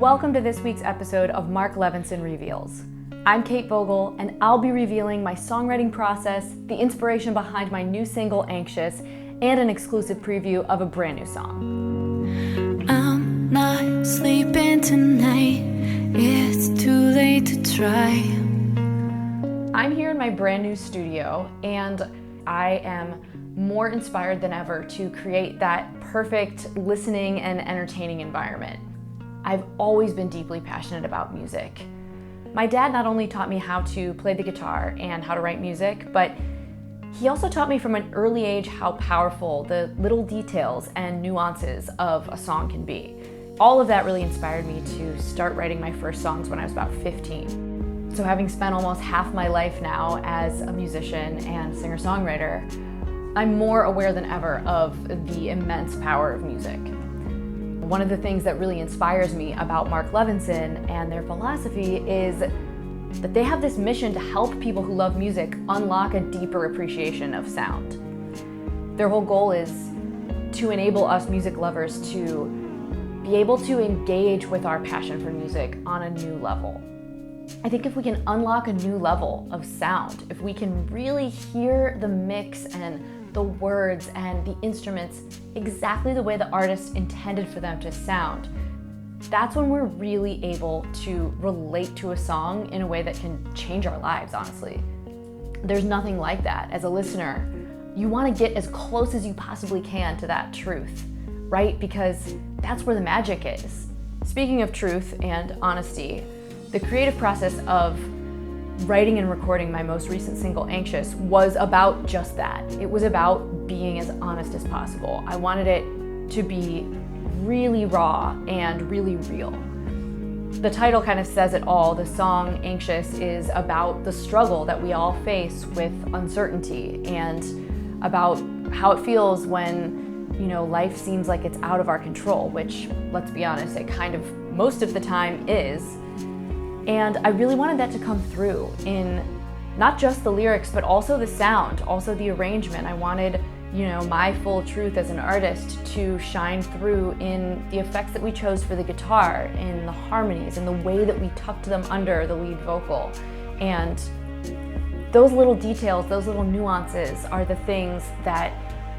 Welcome to this week's episode of Mark Levinson Reveals. I'm Kate Voegele, and I'll be revealing my songwriting process, the inspiration behind my new single, Anxious, and an exclusive preview of a brand new song. I'm not sleeping tonight, it's too late to try. I'm here in my brand new studio, and I am more inspired than ever to create that perfect listening and entertaining environment. I've always been deeply passionate about music. My dad not only taught me how to play the guitar and how to write music, but he also taught me from an early age how powerful the little details and nuances of a song can be. All of that really inspired me to start writing my first songs when I was about 15. So having spent almost half my life now as a musician and singer-songwriter, I'm more aware than ever of the immense power of music. One of the things that really inspires me about Mark Levinson and their philosophy is that they have this mission to help people who love music unlock a deeper appreciation of sound. Their whole goal is to enable us music lovers to be able to engage with our passion for music on a new level. I think if we can unlock a new level of sound, if we can really hear the mix and the words and the instruments exactly the way the artist intended for them to sound, that's when we're really able to relate to a song in a way that can change our lives, honestly. There's nothing like that. As a listener, you want to get as close as you possibly can to that truth, right? Because that's where the magic is. Speaking of truth and honesty, the creative process of writing and recording my most recent single, Anxious, was about just that. It was about being as honest as possible. I wanted it to be really raw and really real. The title kind of says it all. The song Anxious is about the struggle that we all face with uncertainty and about how it feels when, life seems like it's out of our control, which, let's be honest, it kind of most of the time is. And I really wanted that to come through in not just the lyrics, but also the sound, also the arrangement. I wanted, my full truth as an artist to shine through in the effects that we chose for the guitar, in the harmonies, in the way that we tucked them under the lead vocal. And those little details, those little nuances are the things that,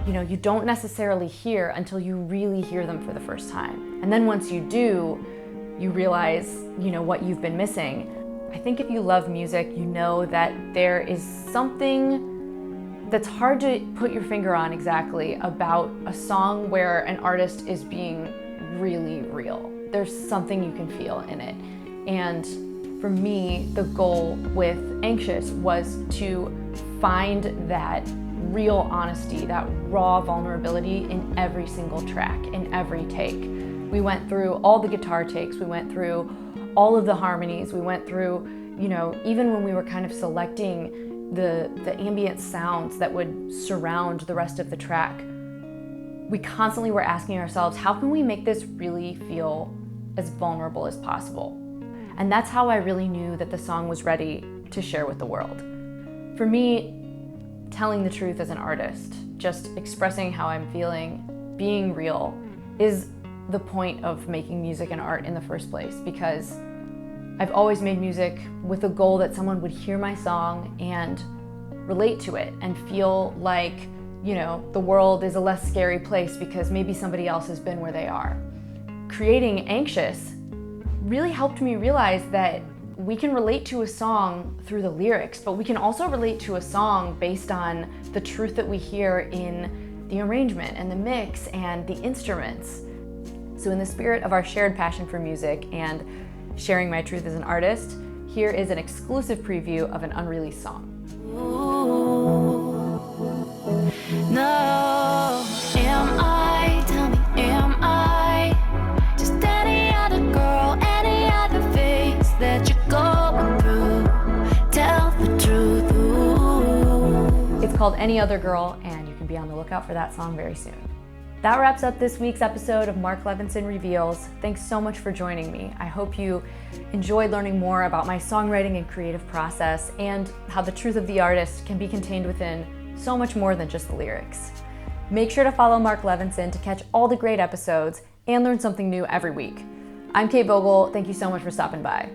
you don't necessarily hear until you really hear them for the first time. And then once you do, you realize, what you've been missing. I think if you love music, you know that there is something that's hard to put your finger on exactly about a song where an artist is being really real. There's something you can feel in it. And for me, the goal with Anxious was to find that real honesty, that raw vulnerability in every single track, in every take. We went through all the guitar takes, we went through all of the harmonies, we went through, even when we were kind of selecting the ambient sounds that would surround the rest of the track, we constantly were asking ourselves, how can we make this really feel as vulnerable as possible? And that's how I really knew that the song was ready to share with the world. For me, telling the truth as an artist, just expressing how I'm feeling, being real, is the point of making music and art in the first place, because I've always made music with the goal that someone would hear my song and relate to it and feel like, the world is a less scary place because maybe somebody else has been where they are. Creating Anxious really helped me realize that we can relate to a song through the lyrics, but we can also relate to a song based on the truth that we hear in the arrangement and the mix and the instruments. So in the spirit of our shared passion for music and sharing my truth as an artist, here is an exclusive preview of an unreleased song. No, tell me, am I just any other girl, any other phase that you're going through? Tell the truth. It's called Any Other Girl, and you can be on the lookout for that song very soon. That wraps up this week's episode of Mark Levinson Reveals. Thanks so much for joining me. I hope you enjoyed learning more about my songwriting and creative process and how the truth of the artist can be contained within so much more than just the lyrics. Make sure to follow Mark Levinson to catch all the great episodes and learn something new every week. I'm Kate Voegele. Thank you so much for stopping by.